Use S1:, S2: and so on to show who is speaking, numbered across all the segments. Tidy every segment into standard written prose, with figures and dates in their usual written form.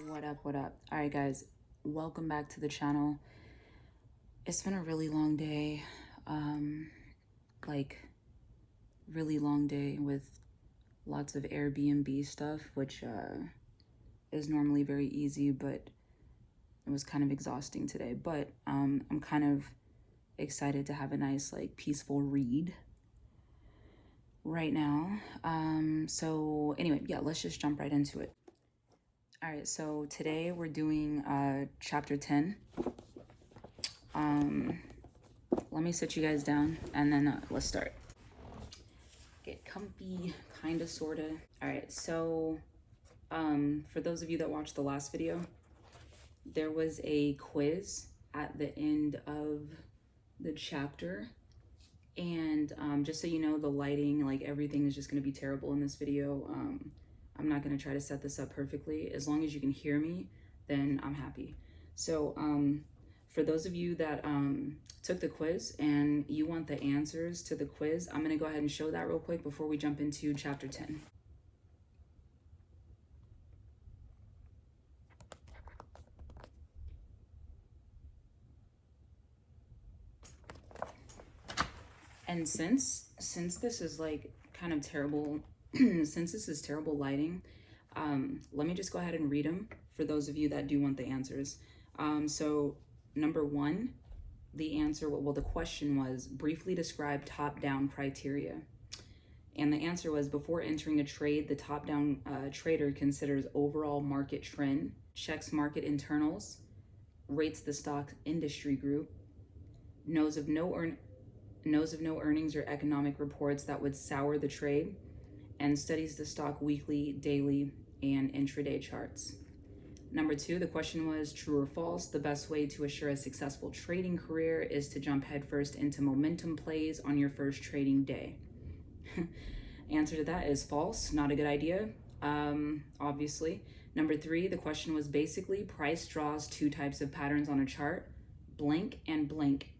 S1: What up? All right, guys, welcome back to the channel. It's been a really long day, like really long day with lots of Airbnb stuff, which is normally very easy, but it was kind of exhausting today. But I'm kind of excited to have a nice, like, peaceful read right now. So anyway, yeah, let's just jump right into it. All right, so today we're doing chapter 10. Let me sit you guys down and then let's start. Get comfy, kind of, sort of. All right, so for those of you that watched the last video, there was a quiz at the end of the chapter. And just so you know, the lighting, like everything is just going to be terrible in this video. I'm not going to try to set this up perfectly. As long as you can hear me, then I'm happy. So for those of you that took the quiz and you want the answers to the quiz, I'm going to go ahead and show that real quick before we jump into chapter 10. And since this is like kind of terrible, since this is terrible lighting, let me just go ahead and read them for those of you that do want the answers. So number one, the answer, well, the question was, briefly describe top-down criteria. And the answer was, before entering a trade, the top-down trader considers overall market trend, checks market internals, rates the stock industry group, knows of no earnings or economic reports that would sour the trade, and studies the stock weekly, daily, and intraday charts. Number two, the question was, true or false, the best way to assure a successful trading career is to jump headfirst into momentum plays on your first trading day. Answer to that is false, not a good idea, obviously. Number three, the question was basically, price draws two types of patterns on a chart, blank and blank.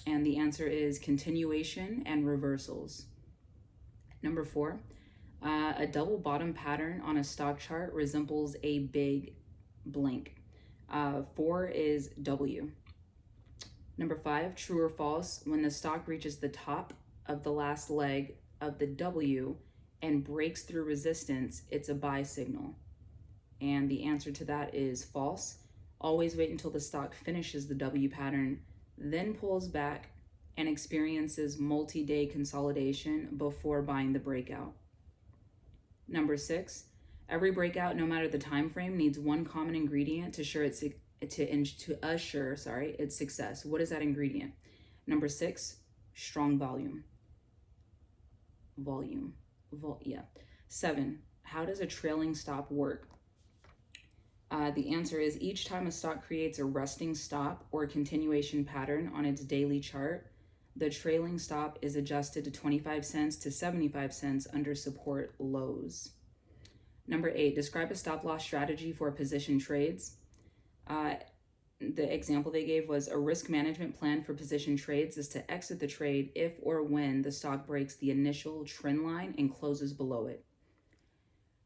S1: And the answer is continuation and reversals. Number four, a double bottom pattern on a stock chart resembles a big blank. Four is W. Number five, true or false, when the stock reaches the top of the last leg of the W and breaks through resistance, it's a buy signal. And the answer to that is false. Always wait until the stock finishes the W pattern, then pulls back and experiences multi-day consolidation before buying the breakout. Number six, every breakout, no matter the time frame, needs one common ingredient to assure its success. What is that ingredient? Number six, strong volume. Seven, how does a trailing stop work? The answer is, each time a stock creates a resting stop or continuation pattern on its daily chart, the trailing stop is adjusted to 25 cents to 75 cents under support lows. Number eight, describe a stop loss strategy for position trades. The example they gave was, a risk management plan for position trades is to exit the trade if or when the stock breaks the initial trend line and closes below it.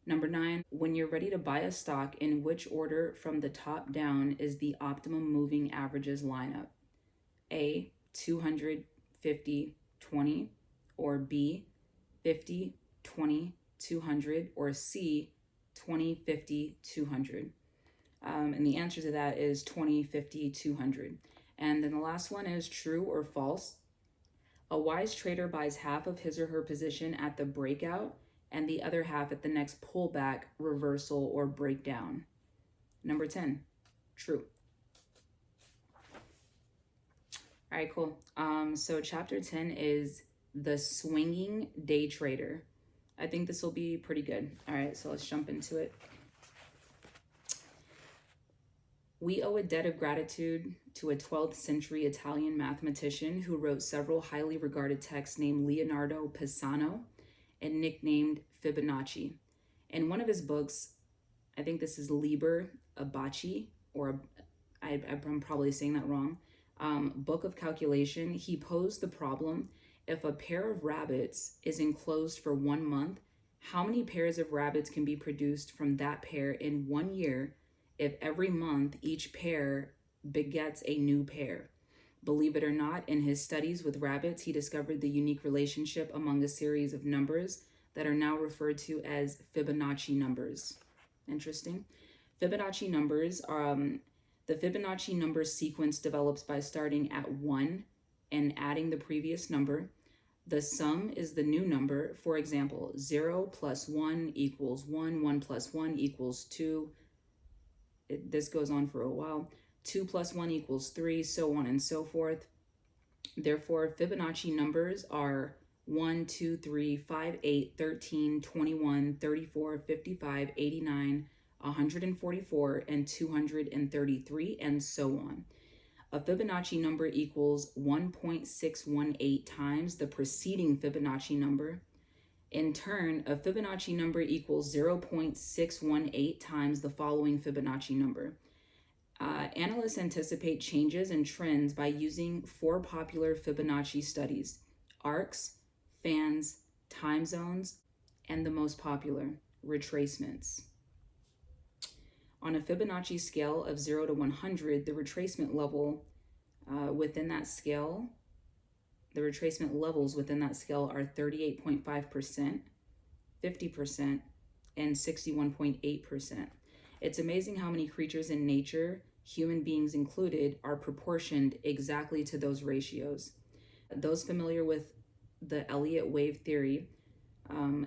S1: Number nine, when you're ready to buy a stock, in which order from the top down is the optimum moving averages lineup? A, 200, 50, 20, or B, 50, 20, 200, or C, 20, 50, 200. And the answer to that is 20, 50, 200. And then the last one is true or false. A wise trader buys half of his or her position at the breakout and the other half at the next pullback, reversal, or breakdown. Number 10, true. All right, cool. So chapter 10 is the swinging day trader. I think this will be pretty good. All right, so let's jump into it. We owe a debt of gratitude to a 12th century Italian mathematician who wrote several highly regarded texts named Leonardo Pisano and nicknamed Fibonacci. In one of his books, I think this is Liber Abaci, or I'm probably saying that wrong, Book of Calculation, he posed the problem, if a pair of rabbits is enclosed for 1 month, how many pairs of rabbits can be produced from that pair in 1 year if every month each pair begets a new pair. Believe it or not, in his studies with rabbits, he discovered the unique relationship among a series of numbers that are now referred to as Fibonacci numbers. Interesting. Fibonacci numbers are the Fibonacci number sequence develops by starting at 1 and adding the previous number. The sum is the new number. For example, 0 plus 1 equals 1, 1 plus 1 equals 2. This goes on for a while. 2 plus 1 equals 3, so on and so forth. Therefore, Fibonacci numbers are 1, 2, 3, 5, 8, 13, 21, 34, 55, 89, 144, and 233, and so on. A Fibonacci number equals 1.618 times the preceding Fibonacci number. In turn, a Fibonacci number equals 0.618 times the following Fibonacci number. Analysts anticipate changes and trends by using 4 popular Fibonacci studies: arcs, fans, time zones, and the most popular, retracements. On a Fibonacci scale of 0 to 100, the retracement level within that scale, the retracement levels within that scale are 38.5%, 50%, and 61.8%. It's amazing how many creatures in nature, human beings included, are proportioned exactly to those ratios. Those familiar with the Elliott wave theory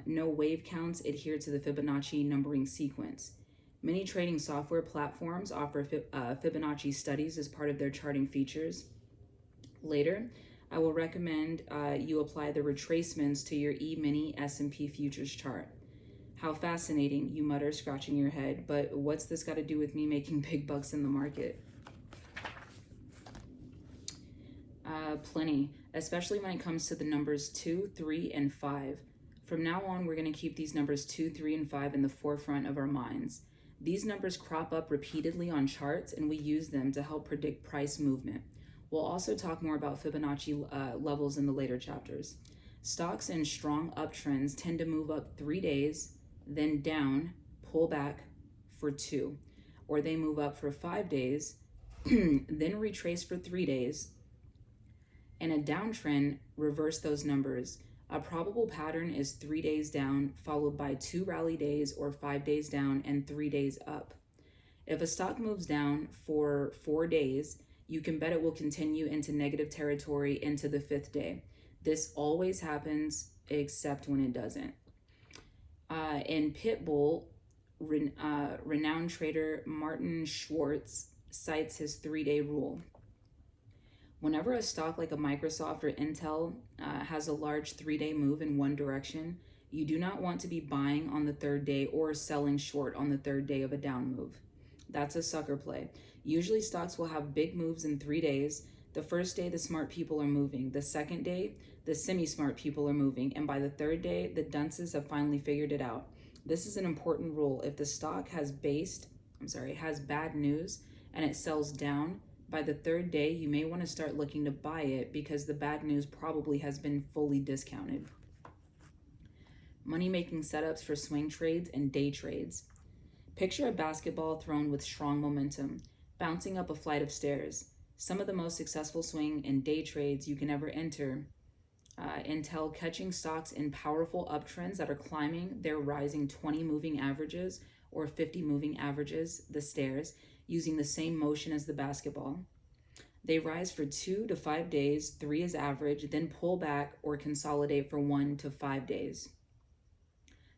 S1: know wave counts adhere to the Fibonacci numbering sequence. Many trading software platforms offer Fibonacci studies as part of their charting features. Later, I will recommend you apply the retracements to your E-mini S&P futures chart. How fascinating, you mutter, scratching your head, but what's this got to do with me making big bucks in the market? Plenty, especially when it comes to the numbers 2, 3, and 5. From now on, we're going to keep these numbers 2, 3, and 5 in the forefront of our minds. These numbers crop up repeatedly on charts, and we use them to help predict price movement. We'll also talk more about Fibonacci levels in the later chapters. Stocks in strong uptrends tend to move up 3 days, then down, pull back for 2. Or they move up for 5 days, then retrace for 3 days. And a downtrend, reverse those numbers. A probable pattern is 3 days down, followed by 2 rally days or 5 days down and 3 days up. If a stock moves down for 4 days, you can bet it will continue into negative territory into the 5th day. This always happens, except when it doesn't. In Pitbull, renowned trader Martin Schwartz cites his 3-day rule. Whenever a stock like a Microsoft or Intel has a large 3-day move in one direction, you do not want to be buying on the 3rd day or selling short on the 3rd day of a down move. That's a sucker play. Usually stocks will have big moves in 3 days. The first day, the smart people are moving. The second day, the semi-smart people are moving. And by the 3rd day, the dunces have finally figured it out. This is an important rule. If the stock has bad news and it sells down, by the 3rd day, you may want to start looking to buy it because the bad news probably has been fully discounted. Money-making setups for swing trades and day trades. Picture a basketball thrown with strong momentum, bouncing up a flight of stairs. Some of the most successful swing and day trades you can ever enter entail catching stocks in powerful uptrends that are climbing their rising 20 moving averages or 50 moving averages, the stairs, using the same motion as the basketball. They rise for 2 to 5 days, 3 is average, then pull back or consolidate for 1 to 5 days.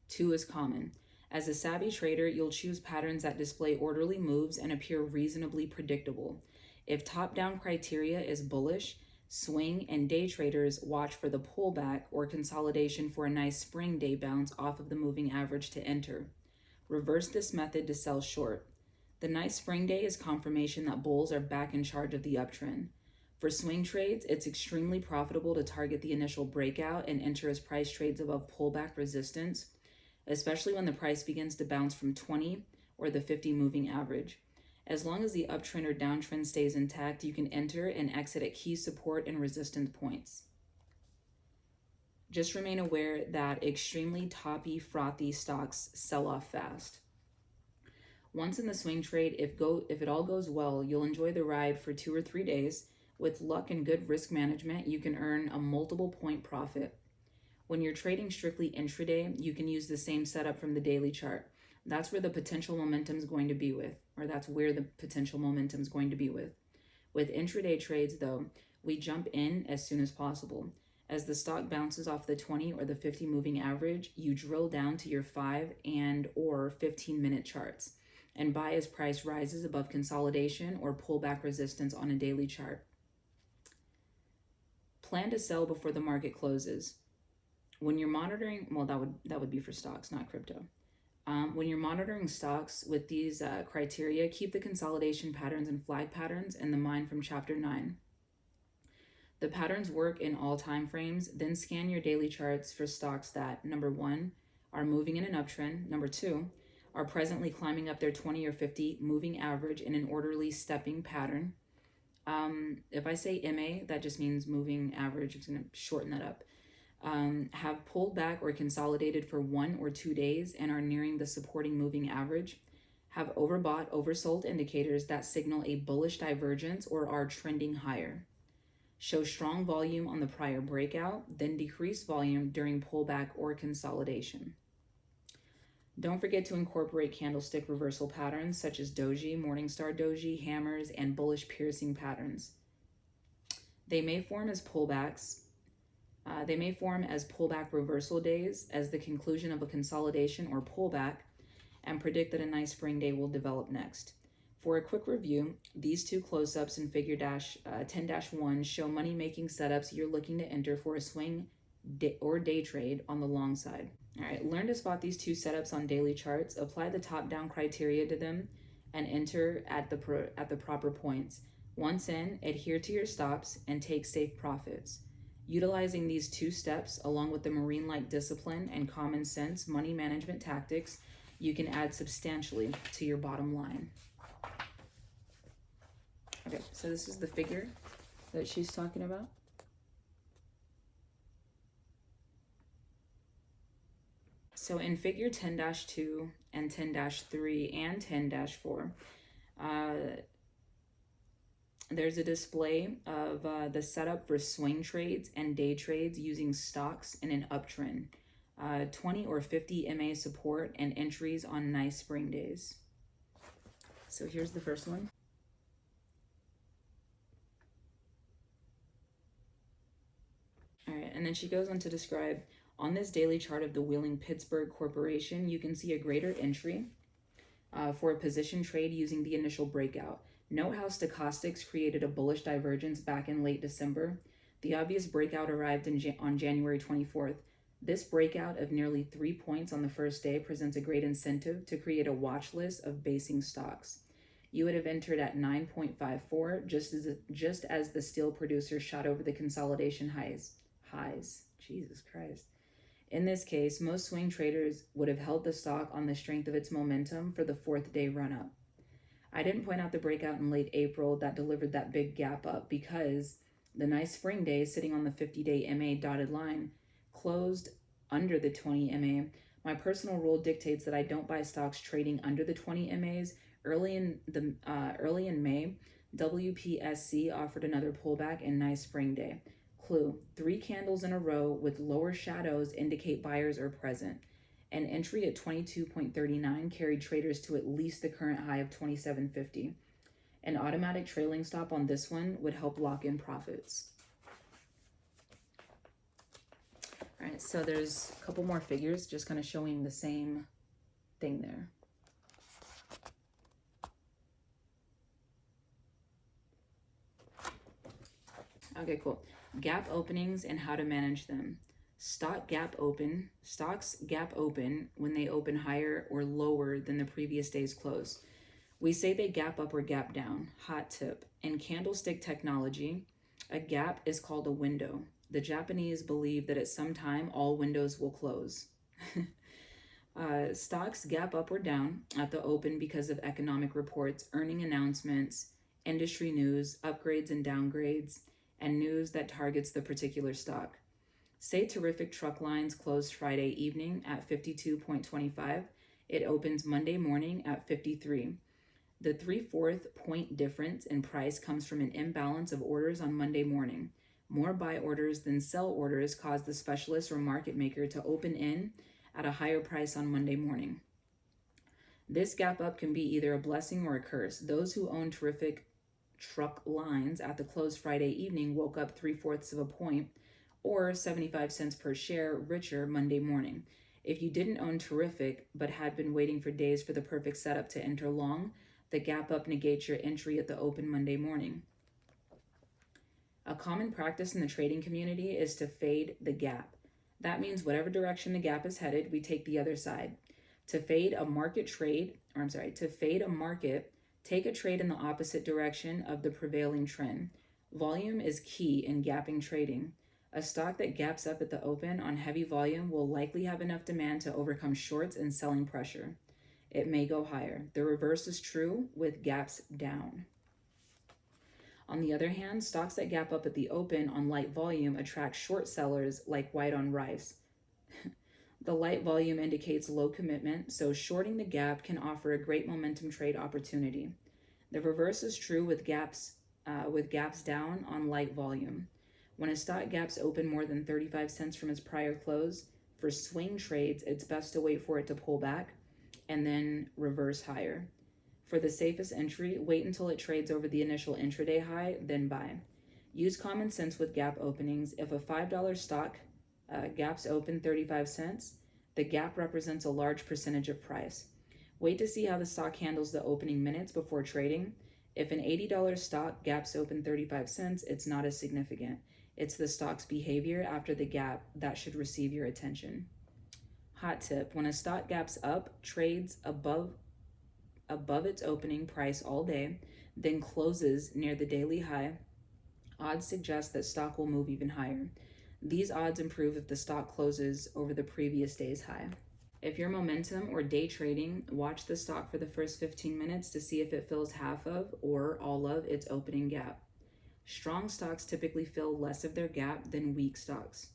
S1: 2 is common. As a savvy trader, you'll choose patterns that display orderly moves and appear reasonably predictable. If top-down criteria is bullish, swing and day traders watch for the pullback or consolidation for a nice spring day bounce off of the moving average to enter. Reverse this method to sell short. The nice spring day is confirmation that bulls are back in charge of the uptrend. For swing trades, it's extremely profitable to target the initial breakout and enter as price trades above pullback resistance, especially when the price begins to bounce from 20 or the 50 moving average. As long as the uptrend or downtrend stays intact, you can enter and exit at key support and resistance points. Just remain aware that extremely toppy, frothy stocks sell off fast. Once in the swing trade, if it all goes well, you'll enjoy the ride for 2 or 3 days. With luck and good risk management, you can earn a multiple point profit. When you're trading strictly intraday, you can use the same setup from the daily chart. That's where the potential momentum is going to be with, or that's where the potential momentum is going to be with. With intraday trades, though, we jump in as soon as possible. As the stock bounces off the 20 or the 50 moving average, you drill down to your 5 and or 15-minute charts and buy as price rises above consolidation or pullback resistance on a daily chart. Plan to sell before the market closes. When you're monitoring, well, that would be for stocks, not crypto. When you're monitoring stocks with these criteria, keep the consolidation patterns and flag patterns in the mind from chapter 9. The patterns work in all time frames. Then scan your daily charts for stocks that, number 1, are moving in an uptrend, number 2, are presently climbing up their 20 or 50 moving average in an orderly stepping pattern. If I say MA, that just means moving average. I'm just going to shorten that up. Have pulled back or consolidated for 1 or 2 days and are nearing the supporting moving average. Have overbought, oversold indicators that signal a bullish divergence or are trending higher. Show strong volume on the prior breakout, then decrease volume during pullback or consolidation. Don't forget to incorporate candlestick reversal patterns such as doji, morningstar doji, hammers, and bullish piercing patterns. They may form as pullbacks. They may form as pullback reversal days as the conclusion of a consolidation or pullback and predict that a nice spring day will develop next. For a quick review, these two close-ups in figure 10-1 show money-making setups you're looking to enter for a swing or day trade on the long side. All right, learn to spot these two setups on daily charts, apply the top-down criteria to them, and enter at the proper points. Once in, adhere to your stops and take safe profits. Utilizing these 2 steps, along with the marine-like discipline and common sense money management tactics, you can add substantially to your bottom line. Okay, so this is the figure that she's talking about. So in figure 10-2 and 10-3 and 10-4, there's a display of the setup for swing trades and day trades using stocks in an uptrend, 20 or 50 MA support, and entries on nice spring days. So here's the first one. All right, and then she goes on to describe, on this daily chart of the Wheeling Pittsburgh Corporation, you can see a greater entry for a position trade using the initial breakout. Note how stochastics created a bullish divergence back in late December. The obvious breakout arrived on January 24th. This breakout of nearly 3 points on the first day presents a great incentive to create a watch list of basing stocks. You would have entered at 9.54, just as the steel producer shot over the consolidation highs. Jesus Christ. In this case, most swing traders would have held the stock on the strength of its momentum for the 4th day run-up. I didn't point out the breakout in late April that delivered that big gap up because the nice spring day sitting on the 50-day MA dotted line closed under the 20 MA. My personal rule dictates that I don't buy stocks trading under the 20 MAs. Early in May, WPSC offered another pullback and nice spring day. Clue: 3 candles in a row with lower shadows indicate buyers are present. An entry at 22.39 carried traders to at least the current high of 27.50. An automatic trailing stop on this one would help lock in profits. All right, so there's a couple more figures just kind of showing the same thing there. Okay, cool. Gap openings and how to manage them. Stocks gap open when they open higher or lower than the previous day's close. We say they gap up or gap down. Hot tip. In candlestick technology, a gap is called a window. The Japanese believe that at some time all windows will close. Stocks gap up or down at the open because of economic reports, earning announcements, industry news, upgrades and downgrades, and news that targets the particular stock. Say Terrific Truck Lines closed Friday evening at 52.25 It opens Monday morning at 53. The 3/4 point difference in price comes from an imbalance of orders on Monday morning. More buy orders than sell orders cause the specialist or market maker to open in at a higher price on Monday morning. This gap up can be either a blessing or a curse. Those who own terrific truck lines at the close Friday evening woke up 3/4 of a point or 75 cents per share richer Monday morning. If you didn't own terrific but had been waiting for days for the perfect setup to enter long, the gap up negates your entry at the open Monday morning. A common practice in the trading community is to fade the gap. That means whatever direction the gap is headed, we take the other side. To fade a market, take a trade in the opposite direction of the prevailing trend. Volume is key in gapping trading. A stock that gaps up at the open on heavy volume will likely have enough demand to overcome shorts and selling pressure. It may go higher. The reverse is true with gaps down. On the other hand, stocks that gap up at the open on light volume attract short sellers like white on rice. The light volume indicates low commitment, so shorting the gap can offer a great momentum trade opportunity. The reverse is true with gaps down on light volume. When a stock gaps open more than 35 cents from its prior close, for swing trades, it's best to wait for it to pull back and then reverse higher. For the safest entry, wait until it trades over the initial intraday high, then buy. Use common sense with gap openings. If a $5 stock gaps open 35 cents, the gap represents a large percentage of price. Wait to see how the stock handles the opening minutes before trading. If an $80 stock gaps open 35 cents, it's not as significant. It's the stock's behavior after the gap that should receive your attention. Hot tip: when a stock gaps up, trades above its opening price all day, then closes near the daily high, odds suggest that stock will move even higher. These odds improve if the stock closes over the previous day's high. If you're momentum or day trading, watch the stock for the first 15 minutes to see if it fills half of or all of its opening gap. Strong stocks typically fill less of their gap than weak stocks.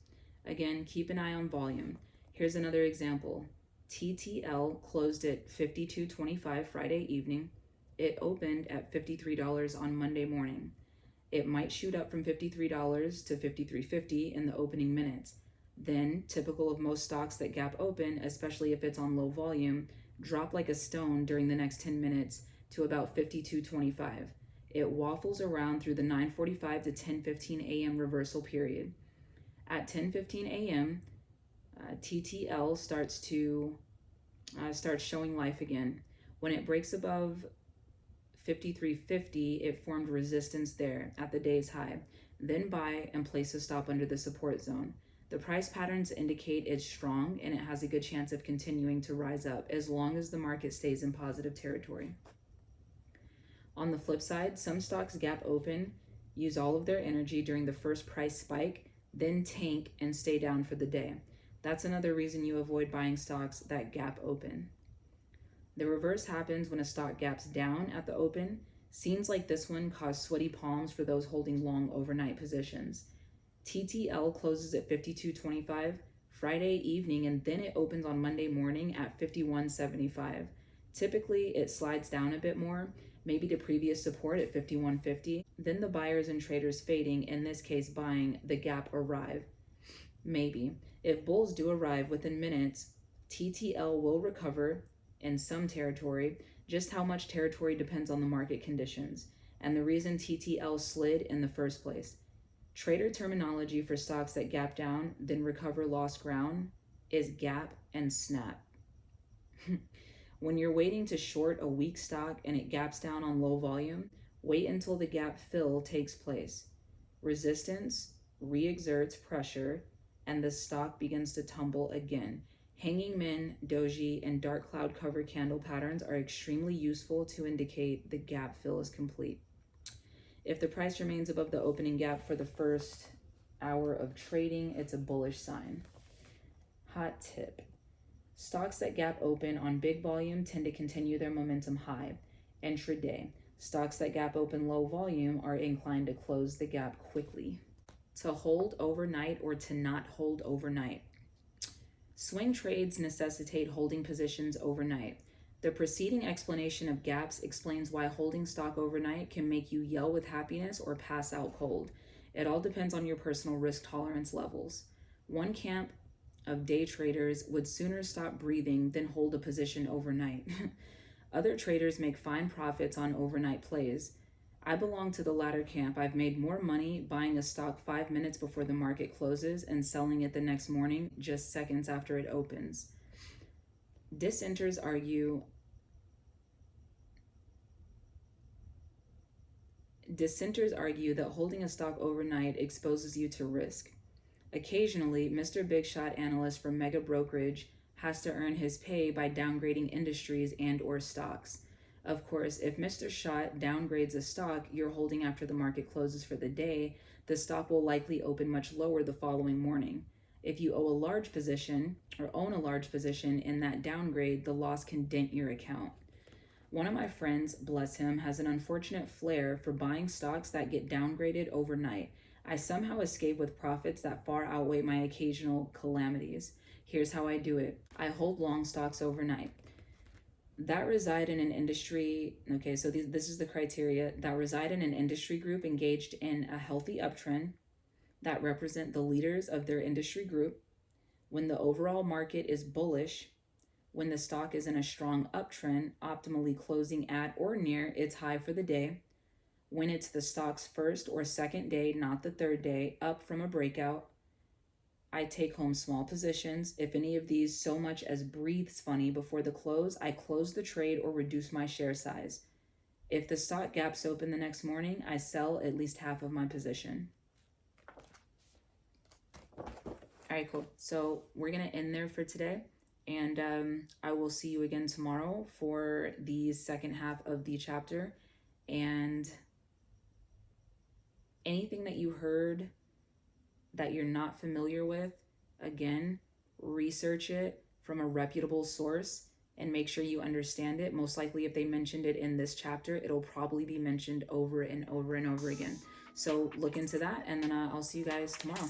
S1: Again, keep an eye on volume. Here's another example. TTL closed at $52.25 Friday evening. It opened at $53 on Monday morning. It might shoot up from $53 to $53.50 in the opening minutes. Then, typical of most stocks that gap open, especially if it's on low volume, drop like a stone during the next 10 minutes to about $52.25. It waffles around through the 9:45 to 10:15 a.m. reversal period. At 10:15 a.m., TTL starts showing life again. When it breaks above 53.50, it formed resistance there at the day's high. Then buy and place a stop under the support zone. The price patterns indicate it's strong and it has a good chance of continuing to rise up as long as the market stays in positive territory. On the flip side, some stocks gap open, use all of their energy during the first price spike, then tank and stay down for the day. That's another reason you avoid buying stocks that gap open. The reverse happens when a stock gaps down at the open. Scenes like this one cause sweaty palms for those holding long overnight positions. TTL closes at $52.25 Friday evening, and then it opens on Monday morning at $51.75. Typically, it slides down a bit more, maybe to previous support at $51.50. Then the buyers and traders fading, in this case buying, the gap arrive. Maybe. If bulls do arrive within minutes, TTL will recover in some territory. Just how much territory depends on the market conditions and the reason TTL slid in the first place. Trader terminology for stocks that gap down, then recover lost ground is gap and snap. When you're waiting to short a weak stock and it gaps down on low volume, wait until the gap fill takes place. Resistance re-exerts pressure and the stock begins to tumble again. Hanging man, doji, and dark cloud cover candle patterns are extremely useful to indicate the gap fill is complete. If the price remains above the opening gap for the first hour of trading, it's a bullish sign. Hot tip: stocks that gap open on big volume tend to continue their momentum high. Intraday, stocks that gap open low volume are inclined to close the gap quickly. To hold overnight or to not hold overnight. Swing trades necessitate holding positions overnight. The preceding explanation of gaps explains why holding stock overnight can make you yell with happiness or pass out cold. It all depends on your personal risk tolerance levels. One camp of day traders would sooner stop breathing than hold a position overnight. Other traders make fine profits on overnight plays. I belong to the latter camp. I've made more money buying a stock 5 minutes before the market closes and selling it the next morning just seconds after it opens. Dissenters argue that holding a stock overnight exposes you to risk. Occasionally, Mr. Big Shot analyst from Mega Brokerage has to earn his pay by downgrading industries and or stocks. Of course, if Mr. Shot downgrades a stock you're holding after the market closes for the day, the stock will likely open much lower the following morning. If you own a large position in that downgrade, the loss can dent your account. One of my friends, bless him, has an unfortunate flair for buying stocks that get downgraded overnight. I somehow escape with profits that far outweigh my occasional calamities. Here's how I do it. I hold long stocks overnight. That reside in an industry, okay, so this is the criteria, that reside in an industry group engaged in a healthy uptrend, that represent the leaders of their industry group, when the overall market is bullish, when the stock is in a strong uptrend, optimally closing at or near its high for the day, when it's the stock's first or second day, not the third day, up from a breakout. I take home small positions. If any of these so much as breathes funny before the close, I close the trade or reduce my share size. If the stock gaps open the next morning, I sell at least half of my position. All right, cool. So we're going to end there for today. And I will see you again tomorrow for the second half of the chapter. And anything that you heard that you're not familiar with, again, research it from a reputable source and make sure you understand it. Most likely, if they mentioned it in this chapter, it'll probably be mentioned over and over and over again. So look into that, and then I'll see you guys tomorrow.